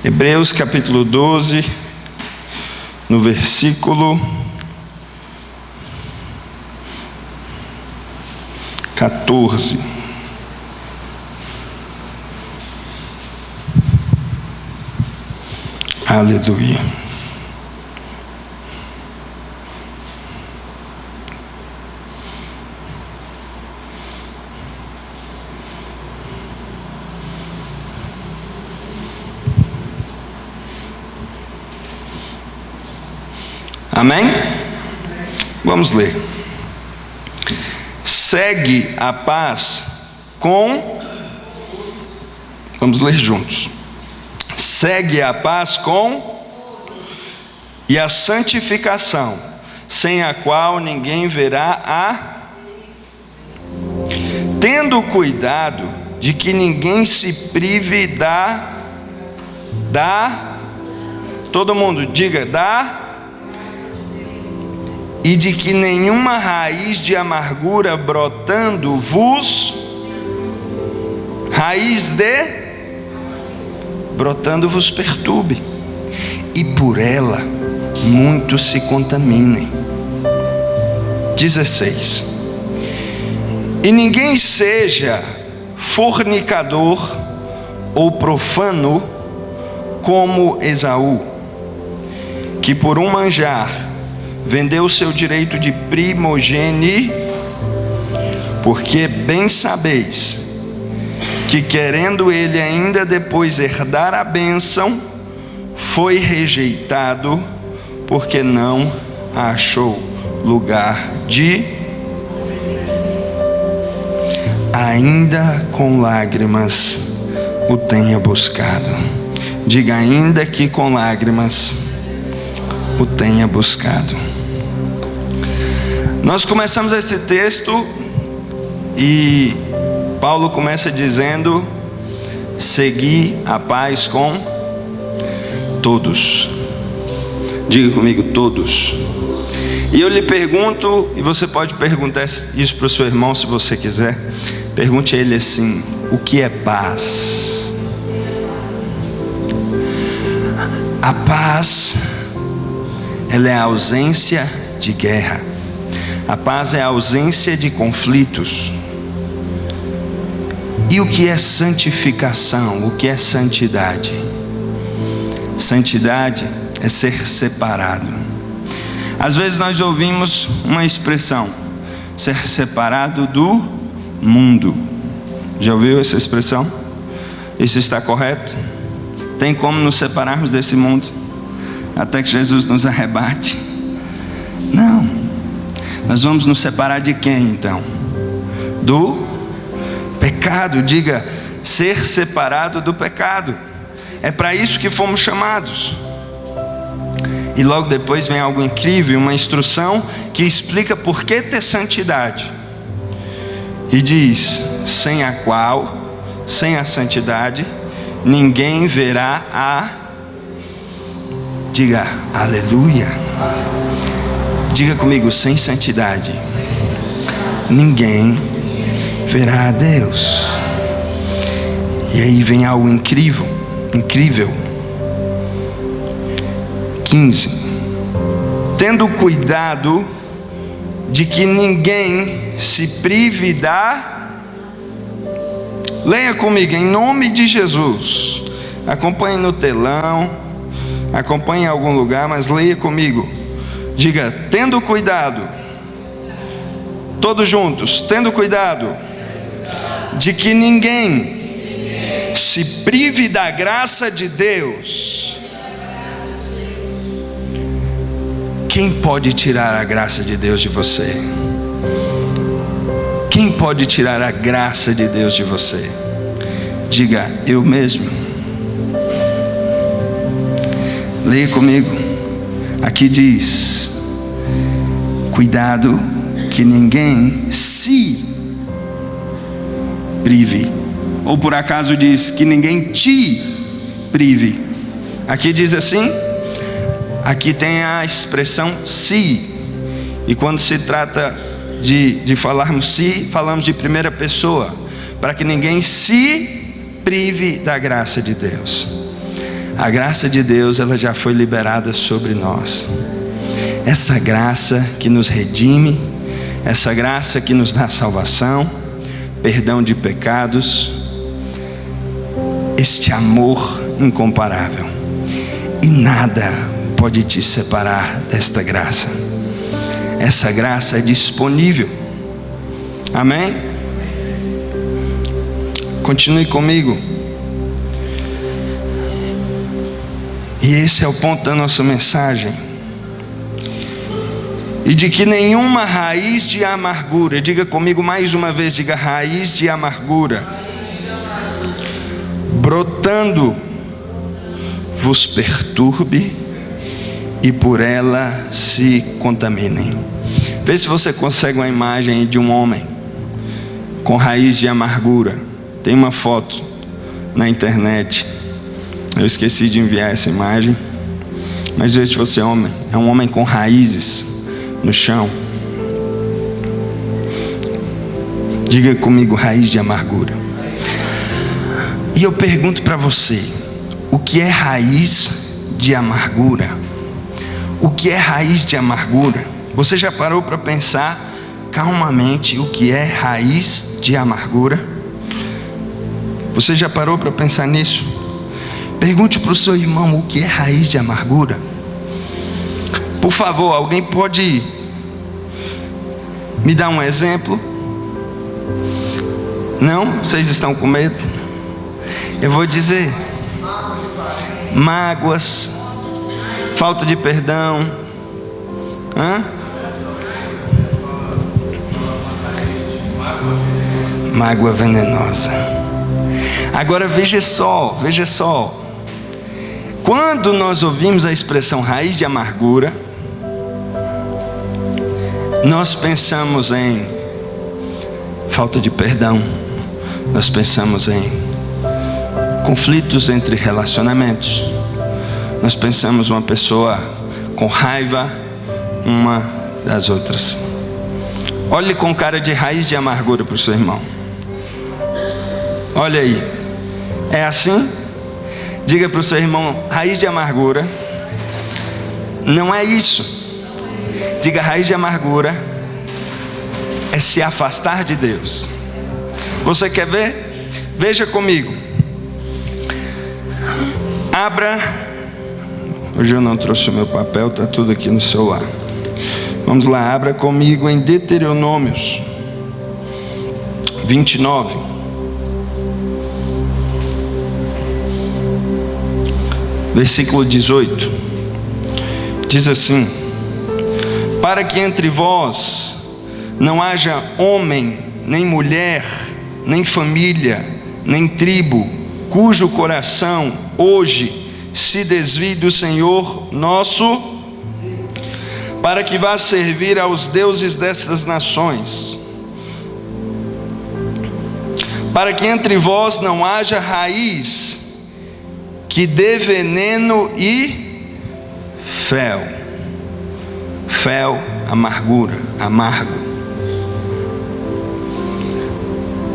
Hebreus capítulo 12, no versículo 14. Aleluia. Amém? Vamos ler. Segue a paz com... Vamos ler juntos. Segue a paz com... E a santificação, sem a qual ninguém verá a... Tendo cuidado de que ninguém se prive todo mundo diga, e de que nenhuma raiz de amargura brotando vos perturbe, e por ela muitos se contaminem. 16. E ninguém seja fornicador ou profano como Esaú, que por um manjar vendeu o seu direito de primogênito, porque bem sabeis que, querendo ele ainda depois herdar a bênção, foi rejeitado, porque não achou lugar de... Ainda com lágrimas o tenha buscado. Diga, ainda que com lágrimas o tenha buscado. Nós começamos esse texto e Paulo começa dizendo: segui a paz com todos. Diga comigo, todos. E eu lhe pergunto, e você pode perguntar isso para o seu irmão se você quiser. Pergunte a ele assim: o que é paz? A paz, ela é a ausência de guerra. A paz é a ausência de conflitos. E o que é santificação? O que é santidade? Santidade é ser separado. Às vezes nós ouvimos uma expressão: ser separado do mundo. Já ouviu essa expressão? Isso está correto? Tem como nos separarmos desse mundo até que Jesus nos arrebate? Não. Nós vamos nos separar de quem então? Do pecado. Diga, ser separado do pecado. É para isso que fomos chamados. E logo depois vem algo incrível, uma instrução que explica por que ter santidade. E diz: sem a qual, sem a santidade, ninguém verá a... Diga, aleluia. Diga comigo, sem santidade ninguém verá a Deus. E aí vem algo incrível. 15. Tendo cuidado de que ninguém se prive da... Leia comigo, em nome de Jesus. Acompanhe no telão, acompanhe em algum lugar, mas leia comigo. Diga, tendo cuidado. Todos juntos, tendo cuidado de que ninguém se prive da graça de Deus. Quem pode tirar a graça de Deus de você? Quem pode tirar a graça de Deus de você? Diga, eu mesmo. Leia comigo. Aqui diz: cuidado que ninguém se prive. Ou por acaso diz que ninguém te prive. Aqui diz assim. Aqui tem a expressão se. E quando se trata de falarmos se, falamos de primeira pessoa. Para que ninguém se prive da graça de Deus. A graça de Deus, ela já foi liberada sobre nós. Essa graça que nos redime, essa graça que nos dá salvação, perdão de pecados, este amor incomparável. E nada pode te separar desta graça. Essa graça é disponível. Amém? Continue comigo. E esse é o ponto da nossa mensagem. E de que nenhuma raiz de amargura, diga comigo mais uma vez, diga raiz de amargura, brotando, vos perturbe e por ela se contaminem. Vê se você consegue uma imagem de um homem com raiz de amargura. Tem uma foto na internet. Eu esqueci de enviar essa imagem. Mas veja se você é homem. É um homem com raízes no chão. Diga comigo, raiz de amargura. E eu pergunto para você, o que é raiz de amargura? O que é raiz de amargura? Você já parou para pensar calmamente o que é raiz de amargura? Você já parou para pensar nisso? Pergunte para o seu irmão o que é raiz de amargura. Por favor, alguém pode me dar um exemplo? Não? Vocês estão com medo? Eu vou dizer: mágoas, falta de perdão, mágoa venenosa. Agora veja só. Quando nós ouvimos a expressão raiz de amargura, nós pensamos em falta de perdão, nós pensamos em conflitos entre relacionamentos, nós pensamos uma pessoa com raiva uma das outras. Olhe com cara de raiz de amargura para o seu irmão. Olha aí, é assim? Diga para o seu irmão, raiz de amargura não é isso. Diga, raiz de amargura é se afastar de Deus. Você quer ver? Veja comigo. Abra. Hoje eu não trouxe o meu papel, está tudo aqui no celular. Vamos lá, abra comigo em Deuteronômios 29. Versículo 18. Diz assim: para que entre vós não haja homem, nem mulher, nem família, nem tribo, cujo coração hoje se desvie do Senhor nosso, para que vá servir aos deuses destas nações. Para que entre vós não haja raiz que dê veneno e fel, amargura, amargo.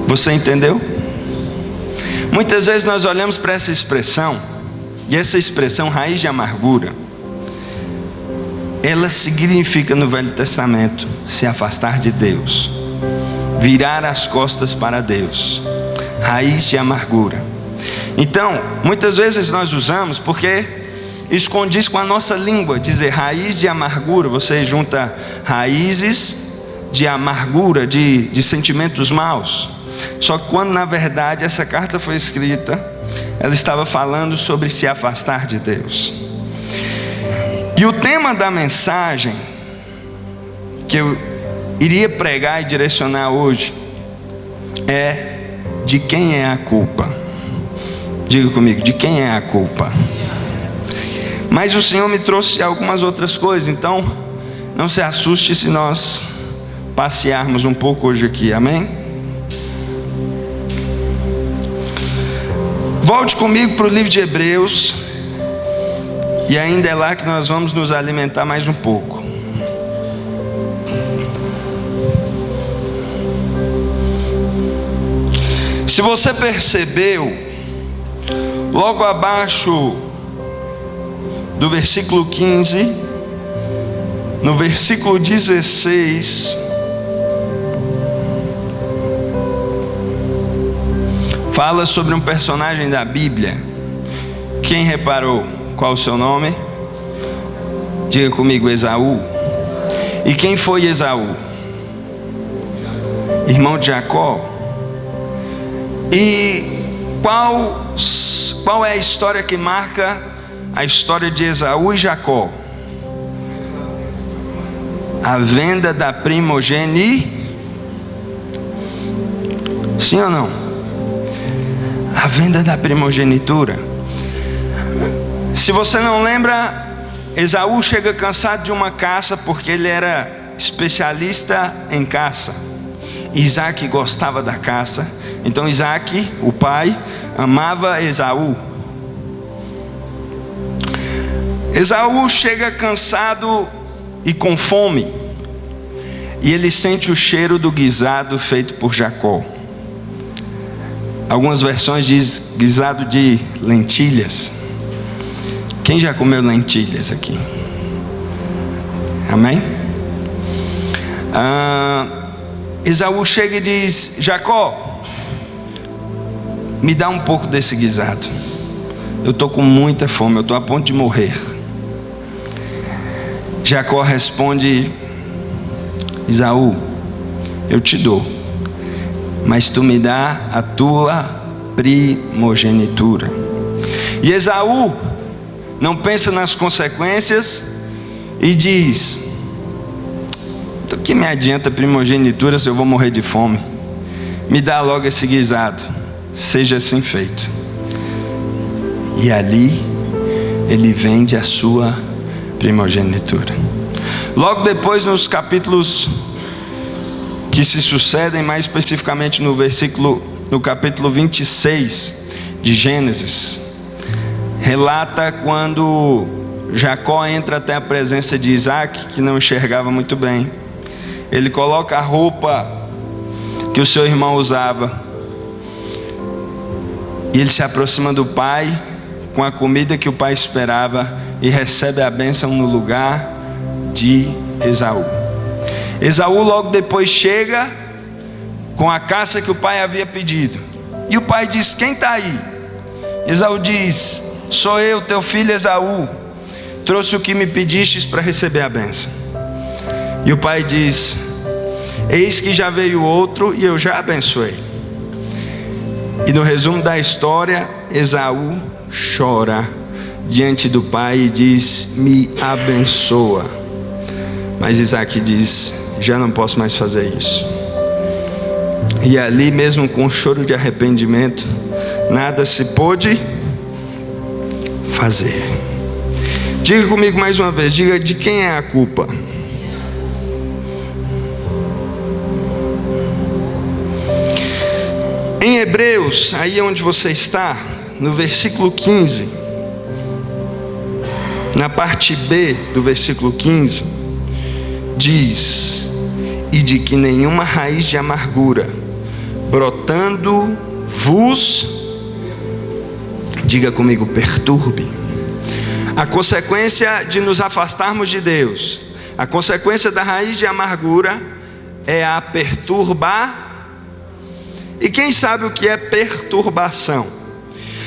Você entendeu? Muitas vezes nós olhamos para essa expressão, e essa expressão raiz de amargura, ela significa no Velho Testamento se afastar de Deus, virar as costas para Deus. Raiz de amargura. Então, muitas vezes nós usamos porque isso condiz com a nossa língua. Dizer raiz de amargura, você junta raízes de amargura, de sentimentos maus. Só que quando na verdade essa carta foi escrita, ela estava falando sobre se afastar de Deus. E o tema da mensagem que eu iria pregar e direcionar hoje é: de quem é a culpa? Diga comigo, de quem é a culpa? Mas o Senhor me trouxe algumas outras coisas, então não se assuste se nós passearmos um pouco hoje aqui, amém? Volte comigo para o livro de Hebreus, e ainda é lá que nós vamos nos alimentar mais um pouco. Se você percebeu, logo abaixo do versículo 15, no versículo 16, fala sobre um personagem da Bíblia. Quem reparou? Qual o seu nome? Diga comigo: Esaú. E quem foi Esaú? Irmão de Jacó. E qual é a história que marca a história de Esaú e Jacó? A venda da primogenitura. Sim ou não? A venda da primogenitura. Se você não lembra, Esaú chega cansado de uma caça, porque ele era especialista em caça. Isaac gostava da caça. Então Isaac, o pai, amava Esaú. Esaú chega cansado e com fome, e ele sente o cheiro do guisado feito por Jacó. Algumas versões diz guisado de lentilhas. Quem já comeu lentilhas aqui? Amém? Esaú chega e diz: Jacó, me dá um pouco desse guisado. Eu estou com muita fome, eu estou a ponto de morrer. Jacó responde: Esaú, eu te dou, mas tu me dá a tua primogenitura. E Esaú não pensa nas consequências e diz: do que me adianta primogenitura se eu vou morrer de fome? Me dá logo esse guisado, seja assim feito. E ali ele vende a sua primogenitura. Logo depois, nos capítulos que se sucedem, mais especificamente no capítulo 26 de Gênesis, relata quando Jacó entra até a presença de Isaac, que não enxergava muito bem. Ele coloca a roupa que o seu irmão usava, e ele se aproxima do pai com a comida que o pai esperava e recebe a bênção no lugar de Esaú. Esaú logo depois chega com a caça que o pai havia pedido, e o pai diz: quem está aí? Esaú diz: sou eu, teu filho Esaú, trouxe o que me pedistes para receber a bênção. E o pai diz: eis que já veio outro e eu já abençoei. E no resumo da história, Esaú chora diante do pai e diz: me abençoa. Mas Isaac diz: já não posso mais fazer isso. E ali, mesmo com um choro de arrependimento, nada se pôde fazer. Diga comigo mais uma vez, diga: de quem é a culpa? Em Hebreus, aí onde você está, no versículo 15, na parte B do versículo 15, diz: e de que nenhuma raiz de amargura brotando vos, diga comigo, perturbe. A consequência de nos afastarmos de Deus, a consequência da raiz de amargura é a perturbação. E quem sabe o que é perturbação?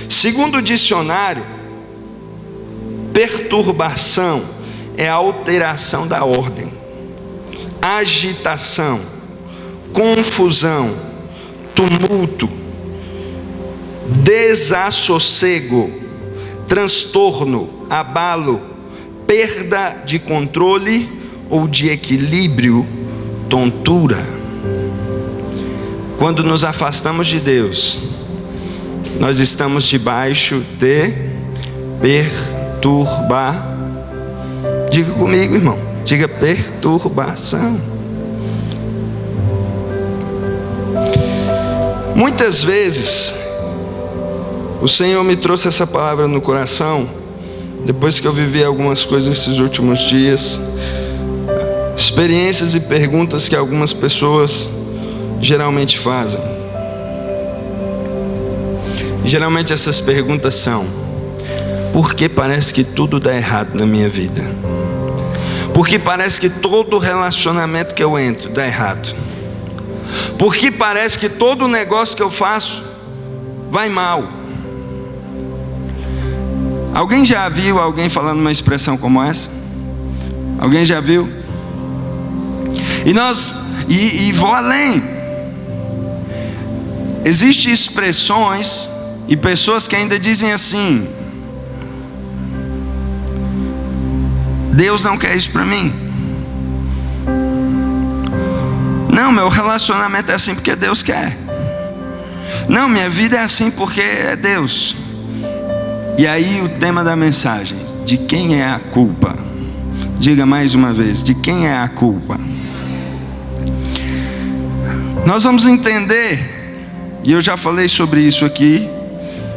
Segundo o dicionário, perturbação é a alteração da ordem, agitação, confusão, tumulto, desassossego, transtorno, abalo, perda de controle ou de equilíbrio, tontura. Quando nos afastamos de Deus, nós estamos debaixo de diga comigo, irmão, diga perturbação. Muitas vezes o Senhor me trouxe essa palavra no coração depois que eu vivi algumas coisas nesses últimos dias, experiências e perguntas que algumas pessoas geralmente fazem. Geralmente essas perguntas são: Porque parece que tudo dá errado na minha vida. Porque parece que todo relacionamento que eu entro dá errado. Porque parece que todo negócio que eu faço vai mal. Alguém já viu alguém falando uma expressão como essa? Alguém já viu? E vou além. Existem expressões e pessoas que ainda dizem assim: Deus não quer isso para mim. Não, meu relacionamento é assim porque Deus quer. Não, minha vida é assim porque é Deus. E aí o tema da mensagem: de quem é a culpa? Diga mais uma vez: de quem é a culpa? Nós vamos entender, e eu já falei sobre isso aqui,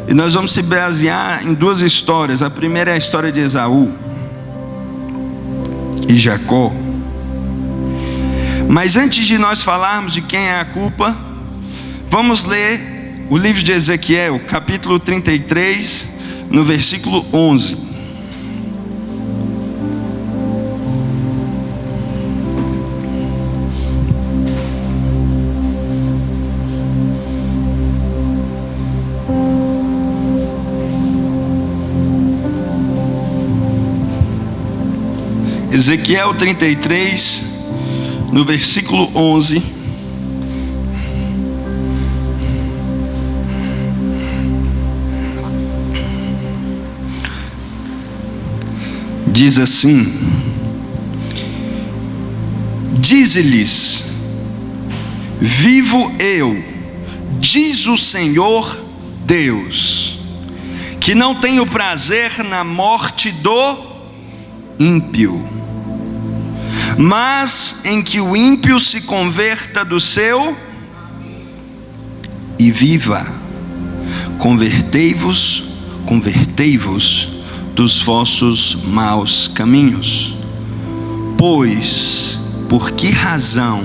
e nós vamos se basear em duas histórias. A primeira é a história de Esaú e Jacó. Mas antes de nós falarmos de quem é a culpa, vamos ler o livro de Ezequiel, capítulo 33, no versículo 11. Ezequiel 33, no versículo 11. Diz assim: dize-lhes: vivo eu, diz o Senhor Deus, que não tenho prazer na morte do ímpio, mas em que o ímpio se converta do seu e viva. Convertei-vos dos vossos maus caminhos. Pois por que razão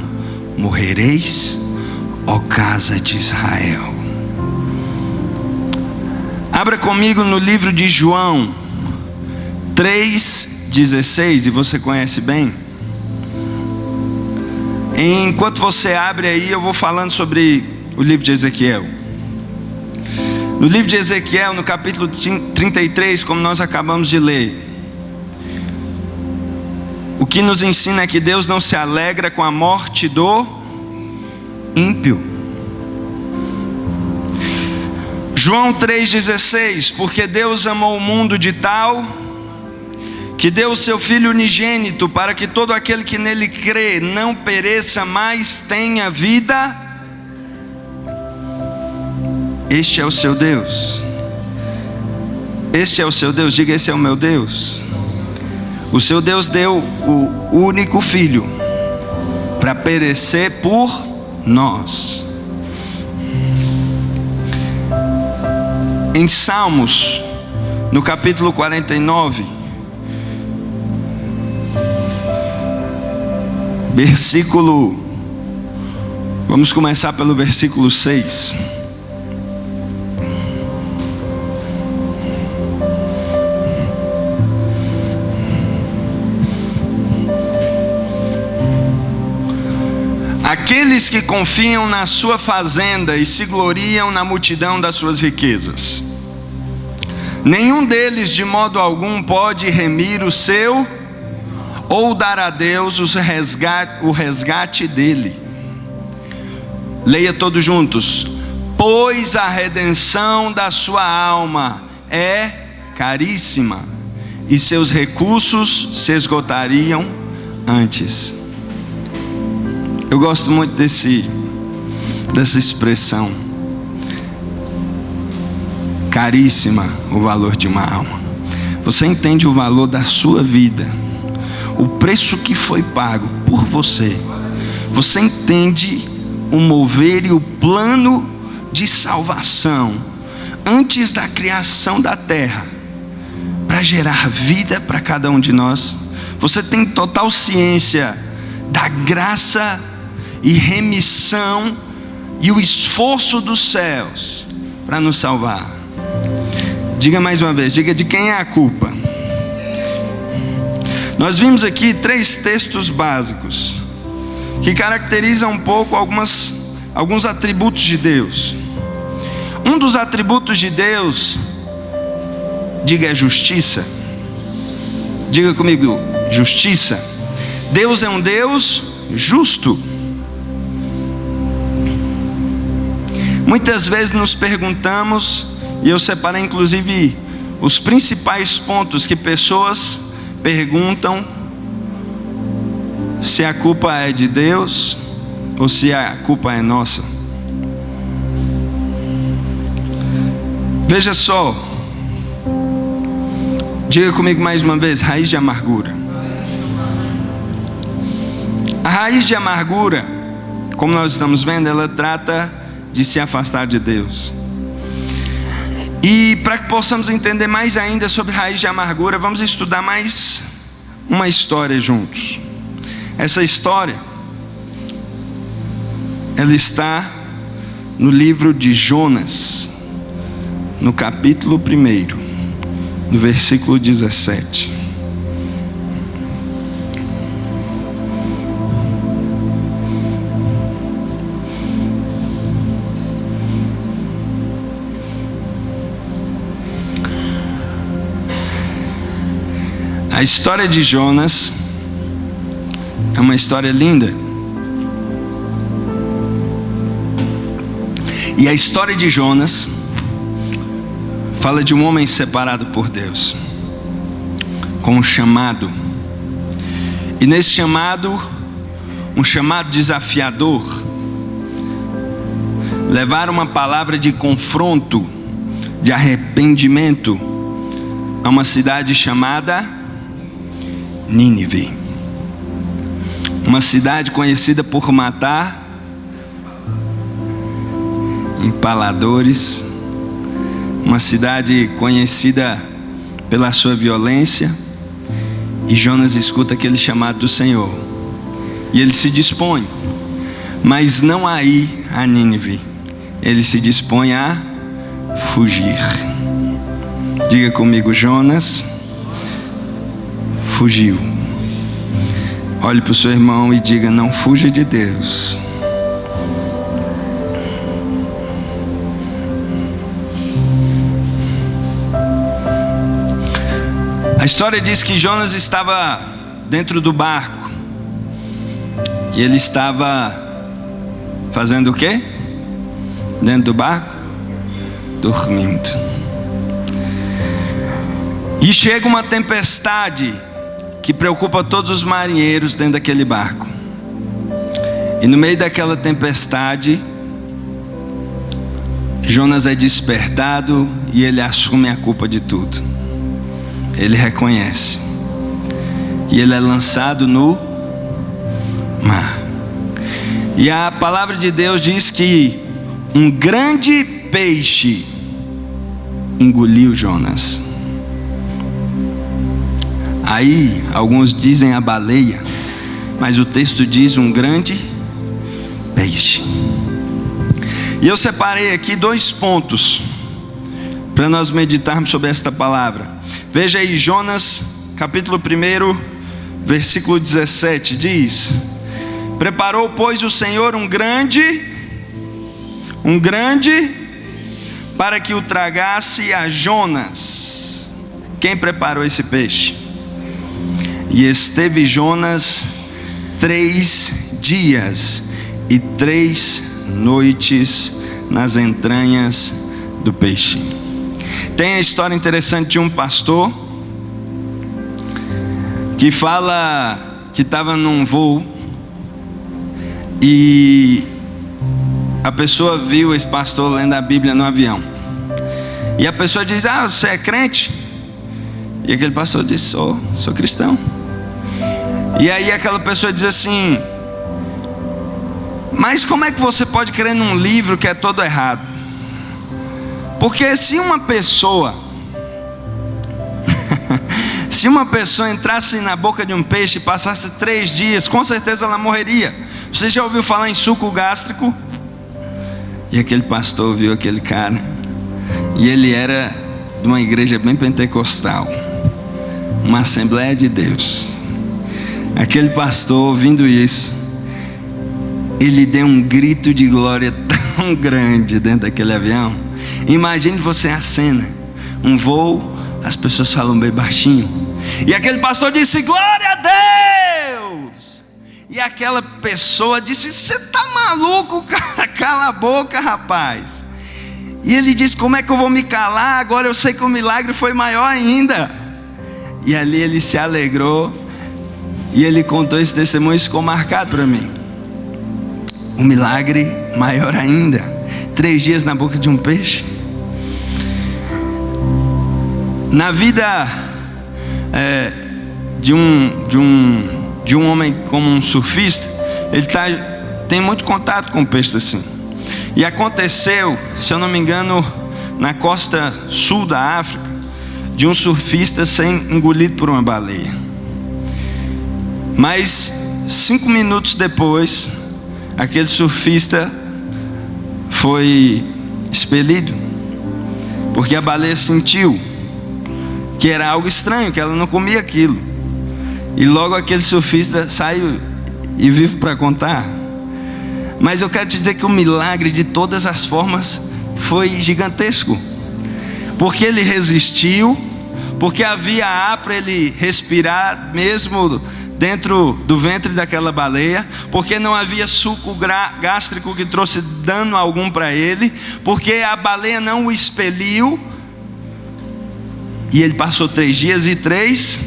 morrereis, ó casa de Israel? Abra comigo no livro de João 3,16, e você conhece bem. Enquanto você abre aí, eu vou falando sobre o livro de Ezequiel. No livro de Ezequiel, no capítulo 33, como nós acabamos de ler, o que nos ensina é que Deus não se alegra com a morte do ímpio. João 3,16, porque Deus amou o mundo de tal que deu o seu Filho unigênito, para que todo aquele que nele crê não pereça, mas tenha vida. Este é o seu Deus. Este é o seu Deus. Diga: esse é o meu Deus. O seu Deus deu o único Filho para perecer por nós. Em Salmos, no capítulo 49, vamos começar pelo versículo 6. Aqueles que confiam na sua fazenda e se gloriam na multidão das suas riquezas, nenhum deles de modo algum pode remir o seu, ou dar a Deus o resgate dele. Leia todos juntos. Pois a redenção da sua alma é caríssima, e seus recursos se esgotariam antes. Eu gosto muito dessa expressão. Caríssima, o valor de uma alma. Você entende o valor da sua vida, o preço que foi pago por você. Você entende o mover e o plano de salvação antes da criação da terra, para gerar vida para cada um de nós. Você tem total ciência da graça e remissão e o esforço dos céus para nos salvar. Diga mais uma vez, diga de quem é a culpa. Nós vimos aqui 3 textos básicos que caracterizam um pouco alguns atributos de Deus. Um dos atributos de Deus, diga, é justiça. Diga comigo, justiça. Deus é um Deus justo. Muitas vezes nos perguntamos, e eu separei inclusive os principais pontos que pessoas perguntam se a culpa é de Deus ou se a culpa é nossa. Veja só, diga comigo mais uma vez, raiz de amargura. A raiz de amargura, como nós estamos vendo, ela trata de se afastar de Deus. E para que possamos entender mais ainda sobre raiz de amargura, vamos estudar mais uma história juntos. Essa história, ela está no livro de Jonas, no capítulo 1, no versículo 17. A história de Jonas é uma história linda. E a história de Jonas fala de um homem separado por Deus, com um chamado. E nesse chamado, um chamado desafiador, levar uma palavra de confronto, de arrependimento a uma cidade chamada Nínive, uma cidade conhecida por matar empaladores, uma cidade conhecida pela sua violência. E Jonas escuta aquele chamado do Senhor e ele se dispõe, mas não a ir a Nínive, ele se dispõe a fugir. Diga comigo, Jonas fugiu. Olhe para o seu irmão e diga: não fuja de Deus. A história diz que Jonas estava dentro do barco e ele estava fazendo o quê? Dentro do barco? Dormindo. E chega uma tempestade que preocupa todos os marinheiros dentro daquele barco. E no meio daquela tempestade, Jonas é despertado e ele assume a culpa de tudo. Ele reconhece. E ele é lançado no mar. E a palavra de Deus diz que um grande peixe engoliu Jonas. Aí, alguns dizem a baleia, mas o texto diz um grande peixe. E eu separei aqui 2 pontos para nós meditarmos sobre esta palavra. Veja aí, Jonas, capítulo 1, versículo 17, diz: preparou, pois, o Senhor um grande, para que o tragasse a Jonas. Quem preparou esse peixe? E esteve Jonas 3 dias e 3 noites nas entranhas do peixe. Tem a história interessante de um pastor que fala que estava num voo e a pessoa viu esse pastor lendo a Bíblia no avião. E a pessoa diz: ah, você é crente? E aquele pastor disse: sou cristão. E aí aquela pessoa diz assim: mas como é que você pode crer num livro que é todo errado? Porque se uma pessoa entrasse na boca de um peixe e passasse 3 dias, com certeza ela morreria. Você já ouviu falar em suco gástrico? E aquele pastor viu aquele cara, e ele era de uma igreja bem pentecostal, uma Assembleia de Deus. Aquele pastor, ouvindo isso, ele deu um grito de glória tão grande dentro daquele avião. Imagine você a cena, um voo, as pessoas falam bem baixinho, e aquele pastor disse: glória a Deus! E aquela pessoa disse: você está maluco, cara? Cala a boca, rapaz. E ele disse: como é que eu vou me calar? Agora eu sei que o milagre foi maior ainda. E ali ele se alegrou, e ele contou esse testemunho. Isso ficou marcado para mim. O milagre maior ainda. 3 dias na boca de um peixe. Na vida de um homem como um surfista, ele tem muito contato com peixes assim. E aconteceu, se eu não me engano, na costa sul da África, de um surfista ser engolido por uma baleia. Mas 5 minutos depois, aquele surfista foi expelido, porque a baleia sentiu que era algo estranho, que ela não comia aquilo. E logo aquele surfista saiu e vive para contar. Mas eu quero te dizer que o milagre, de todas as formas, foi gigantesco, porque ele resistiu, porque havia ar para ele respirar mesmo dentro do ventre daquela baleia, porque não havia suco gástrico que trouxe dano algum para ele, porque a baleia não o expeliu. E ele passou 3 dias e 3.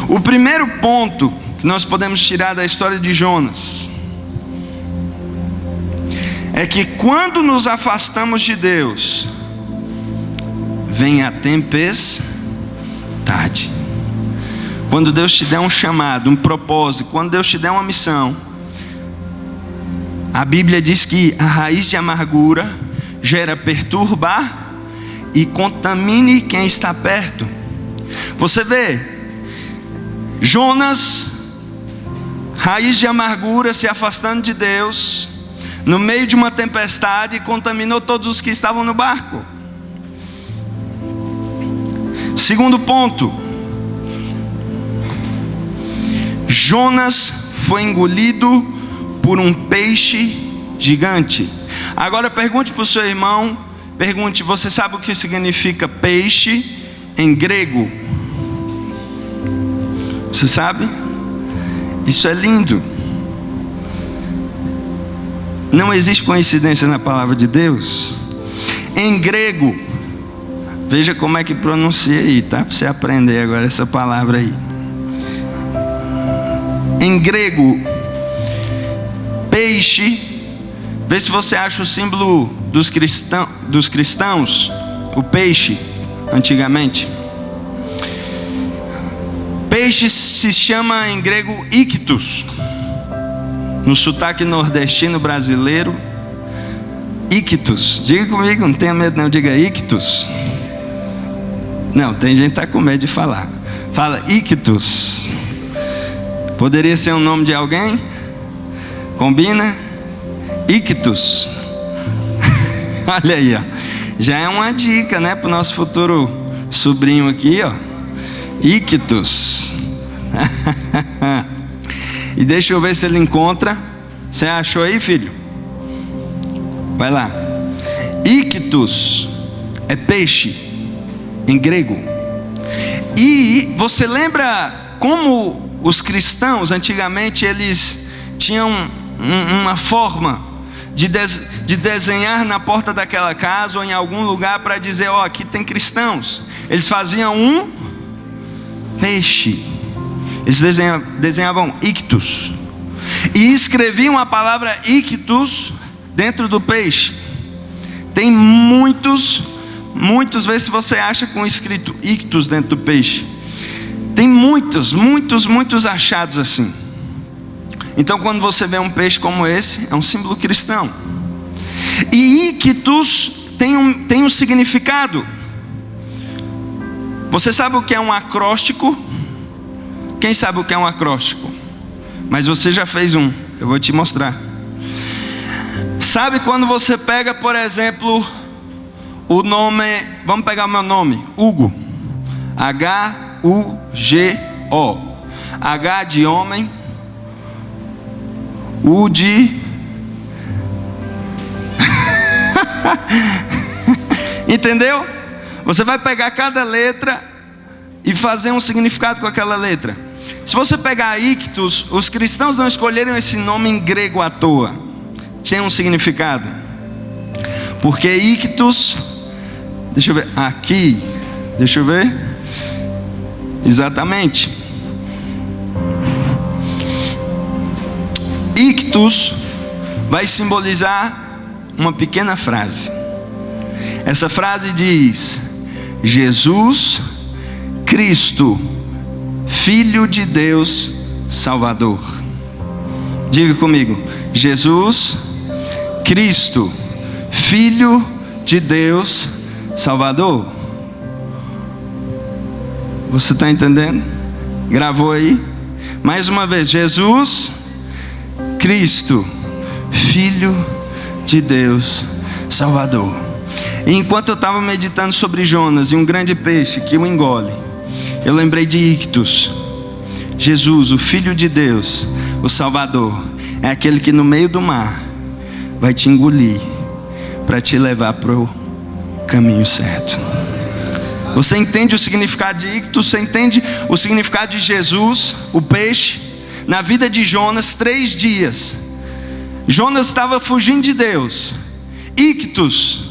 O primeiro ponto que nós podemos tirar da história de Jonas é que quando nos afastamos de Deus, vem a tempestade. Quando Deus te der um chamado, um propósito, quando Deus te der uma missão, a Bíblia diz que a raiz de amargura gera perturbar e contamine quem está perto. Você vê, Jonas, raiz de amargura, se afastando de Deus, no meio de uma tempestade, e contaminou todos os que estavam no barco. Segundo ponto, Jonas foi engolido por um peixe gigante. Agora pergunte para o seu irmão, pergunte: você sabe o que significa peixe em grego? Você sabe? Isso é lindo. Não existe coincidência na palavra de Deus. Em grego, veja como é que pronuncia aí, tá? Para você aprender agora essa palavra aí. Em grego, peixe, vê se você acha o símbolo dos cristãos, o peixe, antigamente. Peixe se chama em grego ictus. No sotaque nordestino brasileiro, ictus. Diga comigo, não tenha medo não, diga ictus. Não, tem gente que está com medo de falar. Fala ictus. Poderia ser um nome de alguém? Combina? Ictus. Olha aí, ó. Já é uma dica, né, para o nosso futuro sobrinho aqui, ó. Ictus. E deixa eu ver se ele encontra. Você achou aí, filho? Vai lá. Ictus é peixe em grego. E você lembra como os cristãos antigamente eles tinham uma forma de desenhar na porta daquela casa ou em algum lugar para dizer: ó, aqui tem cristãos. Eles faziam um peixe. Eles desenhavam ictus e escreviam a palavra ictus dentro do peixe. Tem muitos, vê se você acha com escrito ictus dentro do peixe. Tem muitos achados assim. Então quando você vê um peixe como esse, é um símbolo cristão. E ictus tem um significado. Você sabe o que é um acróstico? Quem sabe o que é um acróstico? Mas você já fez um, eu vou te mostrar. Sabe quando você pega, por exemplo, O nome, vamos pegar o meu nome, Hugo. H-U-G-O. H de homem, U de entendeu? Você vai pegar cada letra e fazer um significado com aquela letra. Se você pegar Ictus, os cristãos não escolheram esse nome em grego à toa. Tem um significado. Porque Ictus, deixa eu ver, aqui, deixa eu ver, exatamente. Ictus vai simbolizar uma pequena frase. Essa frase diz: Jesus Cristo, Filho de Deus, Salvador. Diga comigo: Jesus Cristo, Filho de Deus, Salvador. Você está entendendo? Gravou aí? Mais uma vez: Jesus Cristo, Filho de Deus, Salvador. E enquanto eu estava meditando sobre Jonas e um grande peixe que o engole, eu lembrei de Ictus. Jesus, o Filho de Deus, o Salvador, é aquele que no meio do mar vai te engolir para te levar para o caminho certo. Você entende o significado de Ictus? Você entende o significado de Jesus, o peixe? Na vida de Jonas, 3 dias Jonas estava fugindo de Deus. Ictus,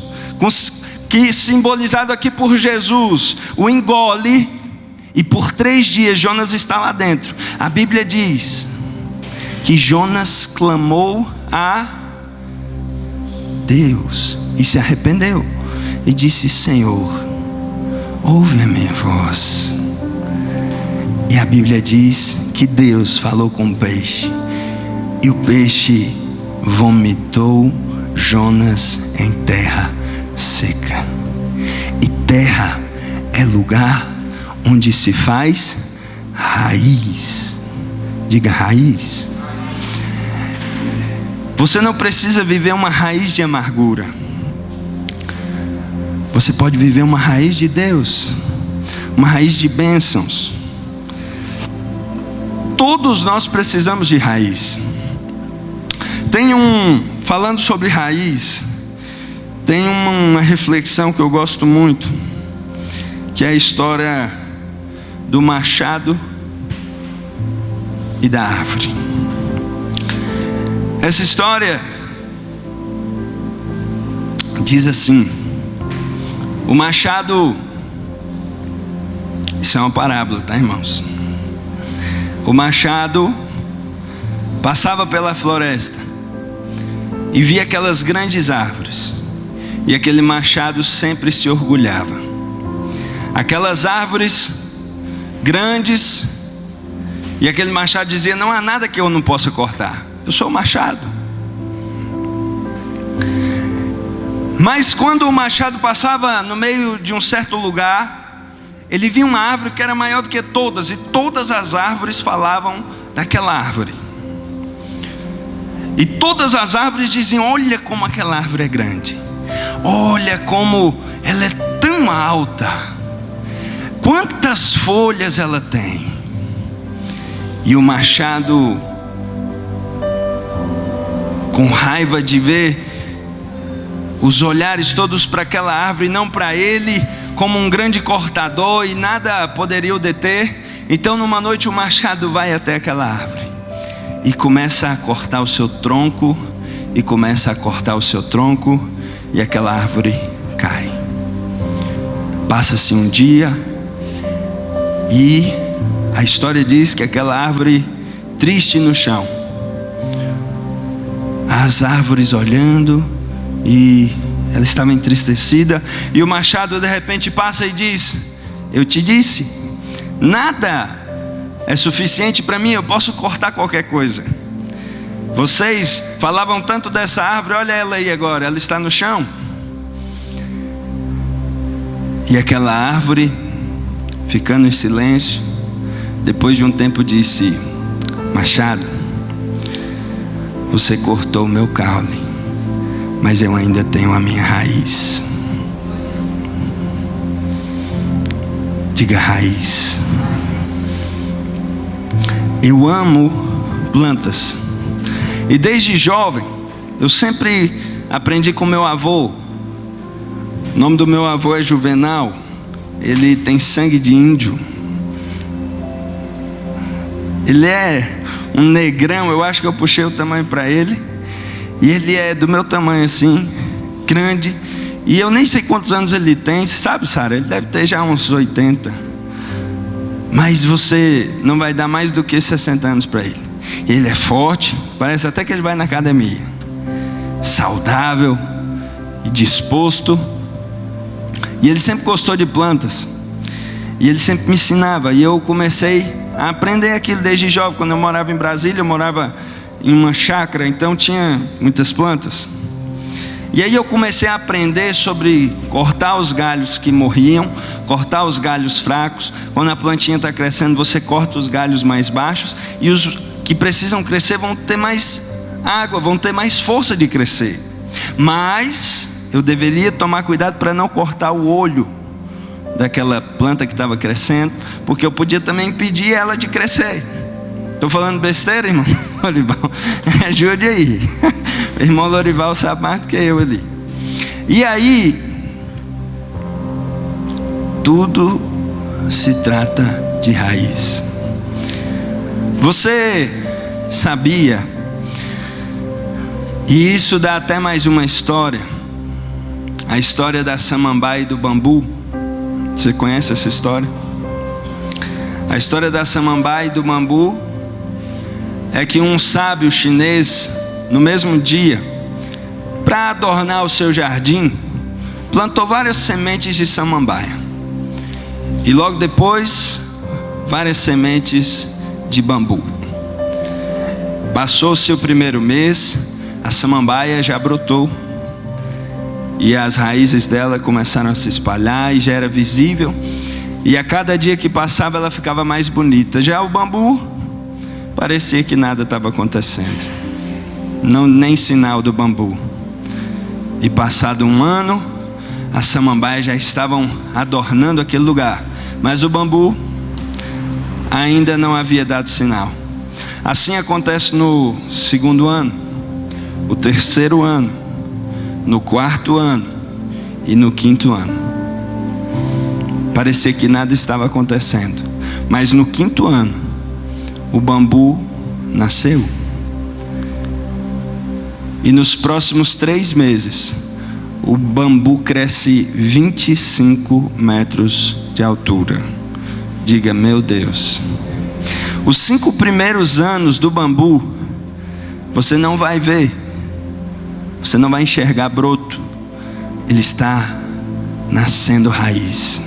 que simbolizado aqui por Jesus, o engole, e por 3 dias Jonas está lá dentro. A Bíblia diz que Jonas clamou a Deus e se arrependeu e disse: Senhor, ouve a minha voz. E a Bíblia diz que Deus falou com o peixe, e o peixe vomitou Jonas em terra seca. E terra é lugar onde se faz raiz. Diga raiz. Você não precisa viver uma raiz de amargura. Você pode viver uma raiz de Deus, uma raiz de bênçãos. Todos nós precisamos de raiz. Falando sobre raiz, tem uma reflexão que eu gosto muito, que é a história do machado e da árvore. Essa história diz assim: o machado, isso é uma parábola, tá, irmãos? O machado passava pela floresta e via aquelas grandes árvores, e aquele machado sempre se orgulhava. Aquelas árvores grandes, e aquele machado dizia: não há nada que eu não possa cortar, eu sou o machado. Mas quando o machado passava no meio de um certo lugar, ele via uma árvore que era maior do que todas, e todas as árvores falavam daquela árvore. E todas as árvores diziam: olha como aquela árvore é grande, olha como ela é tão alta, quantas folhas ela tem. E o machado, com raiva de ver os olhares todos para aquela árvore, não para ele, como um grande cortador, e nada poderia o deter. Então numa noite o machado vai até aquela árvore e começa a cortar o seu tronco, e começa a cortar o seu tronco, e aquela árvore cai. Passa-se um dia, e a história diz que aquela árvore triste no chão, as árvores olhando, e ela estava entristecida, e o machado de repente passa e diz: eu te disse, nada é suficiente para mim, eu posso cortar qualquer coisa. Vocês falavam tanto dessa árvore, olha ela aí agora, ela está no chão. E aquela árvore, ficando em silêncio, depois de um tempo disse: machado, você cortou o meu caule, mas eu ainda tenho a minha raiz. Diga raiz. Eu amo plantas. E desde jovem, eu sempre aprendi com meu avô. O nome do meu avô é Juvenal. Ele tem sangue de índio. Ele é um negrão, eu acho que eu puxei o tamanho para ele. E ele é do meu tamanho assim, grande. E eu nem sei quantos anos ele tem, sabe, Sara? Ele deve ter já uns 80. Mas você não vai dar mais do que 60 anos para ele. Ele é forte, parece até que ele vai na academia. Saudável e disposto. E ele sempre gostou de plantas. E ele sempre me ensinava. E eu comecei a aprender aquilo desde jovem. Quando eu morava em Brasília, eu morava em uma chácara, então tinha muitas plantas. E aí eu comecei a aprender sobre cortar os galhos que morriam, cortar os galhos fracos. Quando a plantinha está crescendo, você corta os galhos mais baixos, e os que precisam crescer vão ter mais água, vão ter mais força de crescer. Mas eu deveria tomar cuidado para não cortar o olho daquela planta que estava crescendo, porque eu podia também impedir ela de crescer. Estou falando besteira, irmão? Lorival, ajude aí. O irmão Lorival sabe mais do que eu ali. E aí, tudo se trata de raiz. Você sabia, e isso dá até mais uma história, a história da samambaia e do bambu. Você conhece essa história? A história da samambaia e do bambu é que um sábio chinês, no mesmo dia, para adornar o seu jardim, plantou várias sementes de samambaia. E logo depois, várias sementes de bambu. Passou-se o primeiro mês, a samambaia já brotou. E as raízes dela começaram a se espalhar e já era visível. E a cada dia que passava ela ficava mais bonita. Já o bambu, parecia que nada estava acontecendo. Não, nem sinal do bambu. E passado um ano, as samambaias já estavam adornando aquele lugar. Mas o bambu ainda não havia dado sinal. Assim acontece no segundo ano, o terceiro ano, no quarto ano e no quinto ano. Parecia que nada estava acontecendo. Mas no quinto ano, o bambu nasceu. E nos próximos 3 meses, o bambu cresce 25 metros de altura. Diga, meu Deus. Os 5 primeiros anos do bambu, você não vai ver. Você não vai enxergar broto. Ele está nascendo raiz.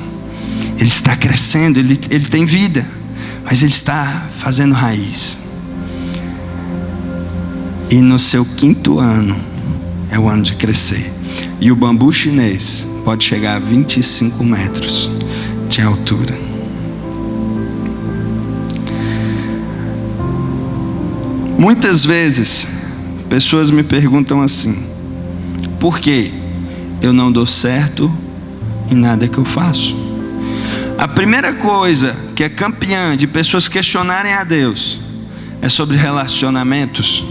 Ele está crescendo, ele tem vida. Mas ele está fazendo raiz. E no seu quinto ano, é o ano de crescer. E o bambu chinês pode chegar a 25 metros de altura. Muitas vezes, pessoas me perguntam assim: por que eu não dou certo em nada que eu faço? A primeira coisa que é campeã de pessoas questionarem a Deus é sobre relacionamentos.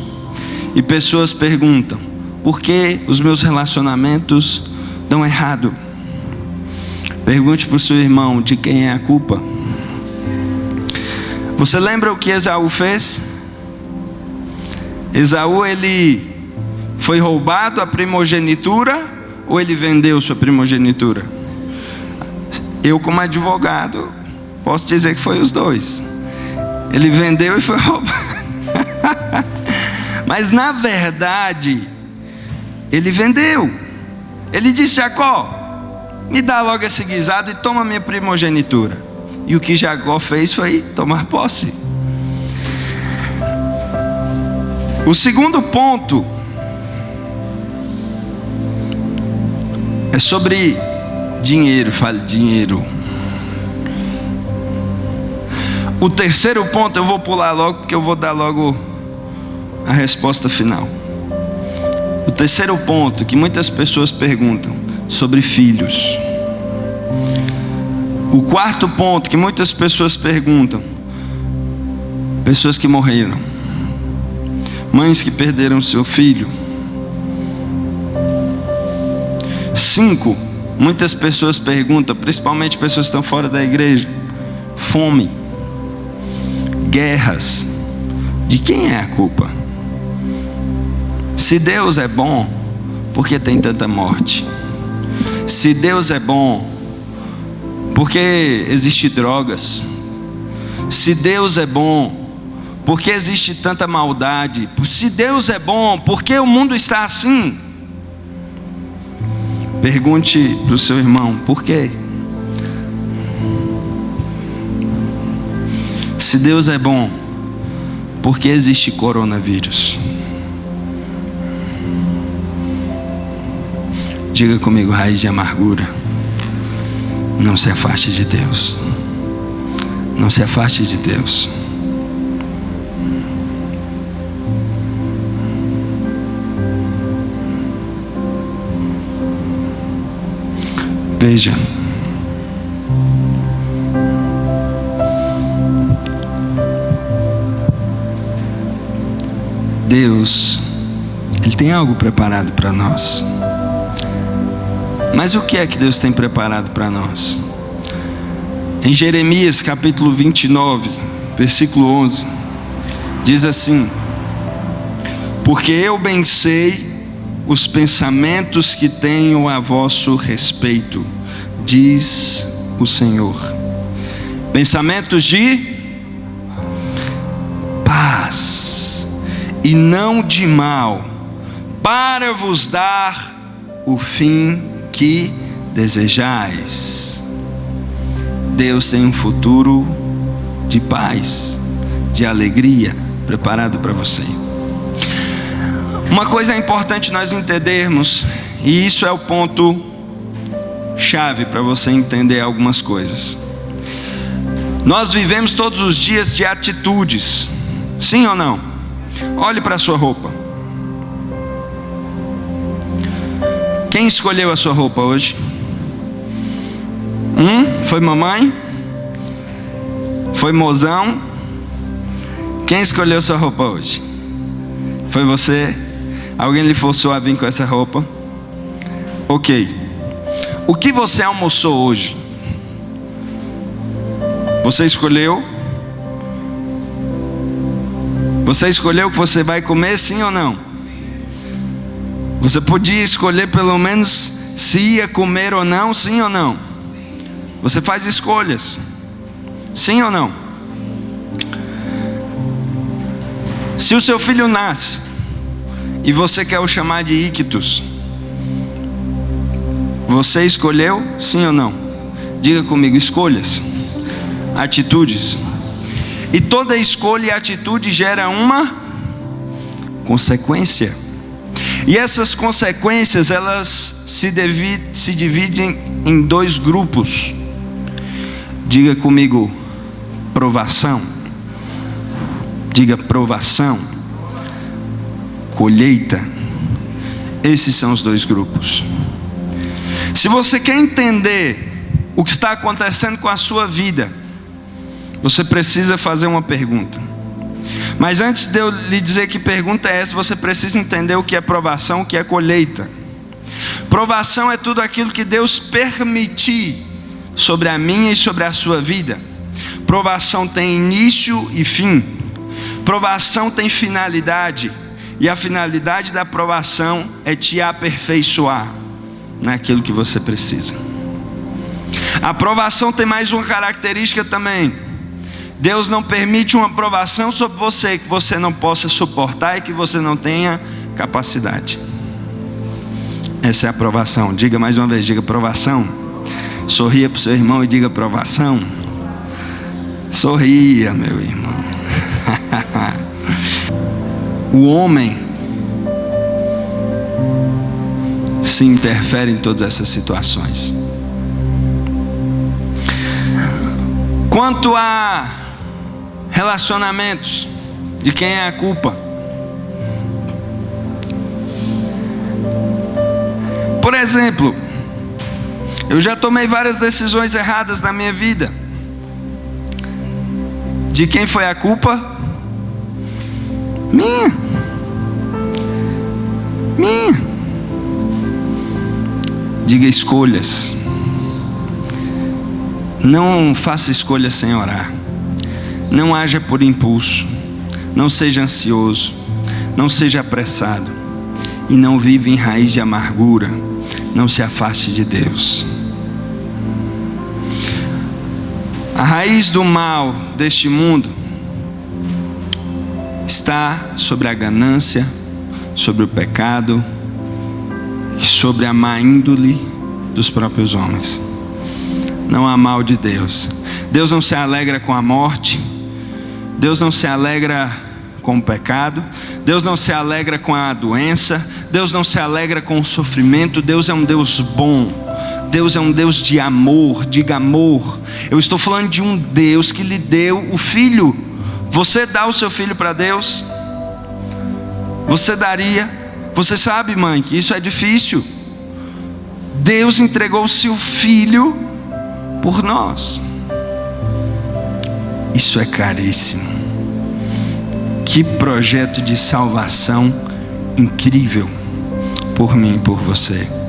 E pessoas perguntam: por que os meus relacionamentos dão errado? Pergunte para o seu irmão de quem é a culpa. Você lembra o que Esaú fez? Esaú, ele foi roubado a primogenitura ou ele vendeu sua primogenitura? Eu, como advogado, posso dizer que foi os dois. Ele vendeu e foi roubado. Mas na verdade, ele vendeu. Ele disse: Jacó, me dá logo esse guisado e toma minha primogenitura. E o que Jacó fez foi tomar posse. O segundo ponto é sobre dinheiro. Fale dinheiro. O terceiro ponto eu vou pular logo, porque eu vou dar logo a resposta final. O terceiro ponto que muitas pessoas perguntam sobre filhos. O quarto ponto que muitas pessoas perguntam: pessoas que morreram, mães que perderam seu filho. 5, muitas pessoas perguntam, principalmente pessoas que estão fora da igreja: fome, guerras, de quem é a culpa? Se Deus é bom, por que tem tanta morte? Se Deus é bom, por que existe drogas? Se Deus é bom, por que existe tanta maldade? Se Deus é bom, por que o mundo está assim? Pergunte para o seu irmão: por quê? Se Deus é bom, por que existe coronavírus? Diga comigo: raiz de amargura. Não se afaste de Deus. Não se afaste de Deus. Veja, Deus, Ele tem algo preparado para nós. Mas o que é que Deus tem preparado para nós? Em Jeremias capítulo 29, versículo 11, diz assim: porque eu bem sei os pensamentos que tenho a vosso respeito, diz o Senhor, pensamentos de paz e não de mal, para vos dar o fim que desejais. Deus tem um futuro de paz, de alegria preparado para você. Uma coisa é importante nós entendermos, e isso é o ponto chave para você entender algumas coisas. Nós vivemos todos os dias de atitudes, sim ou não? Olhe para a sua roupa. Quem escolheu a sua roupa hoje? Foi mamãe? Foi mozão? Quem escolheu sua roupa hoje? Foi você? Alguém lhe forçou a vir com essa roupa? Ok. O que você almoçou hoje? Você escolheu? Você escolheu o que você vai comer, sim ou não? Você podia escolher pelo menos se ia comer ou não, sim ou não? Você faz escolhas, sim ou não? Se o seu filho nasce e você quer o chamar de ictus, você escolheu, sim ou não? Diga comigo: escolhas, atitudes. E toda escolha e atitude gera uma consequência. E essas consequências, elas se dividem em 2 grupos. Diga comigo: provação. Diga: provação. Colheita. Esses são os 2 grupos. Se você quer entender o que está acontecendo com a sua vida, você precisa fazer uma pergunta. Mas antes de eu lhe dizer que pergunta é essa, você precisa entender o que é provação, o que é colheita. Provação é tudo aquilo que Deus permitir sobre a minha e sobre a sua vida. Provação tem início e fim. Provação tem finalidade. E a finalidade da provação é te aperfeiçoar naquilo que você precisa. A provação tem mais uma característica também. Deus não permite uma provação sobre você que você não possa suportar e que você não tenha capacidade. Essa é a provação. Diga mais uma vez: diga provação. Sorria para o seu irmão e diga provação. Sorria, meu irmão. O homem se interfere em todas essas situações. Quanto a relacionamentos, de quem é a culpa? Por exemplo, Eu já tomei várias decisões erradas na minha vida. De quem foi a culpa? Minha. Diga escolhas. Não faça escolhas sem orar. Não haja por impulso. Não seja ansioso. Não seja apressado. E não viva em raiz de amargura. Não se afaste de Deus. A raiz do mal deste mundo está sobre a ganância, sobre o pecado e sobre a má índole dos próprios homens. Não há mal de Deus. Deus não se alegra com a morte. Deus não se alegra com o pecado. Deus não se alegra com a doença. Deus não se alegra com o sofrimento. Deus é um Deus bom. Deus é um Deus de amor. Diga amor. Eu estou falando de um Deus que lhe deu o Filho. Você dá o seu filho para Deus? Você daria? Você sabe, mãe, que isso é difícil. Deus entregou o seu Filho por nós. Isso é caríssimo. Que projeto de salvação incrível por mim e por você.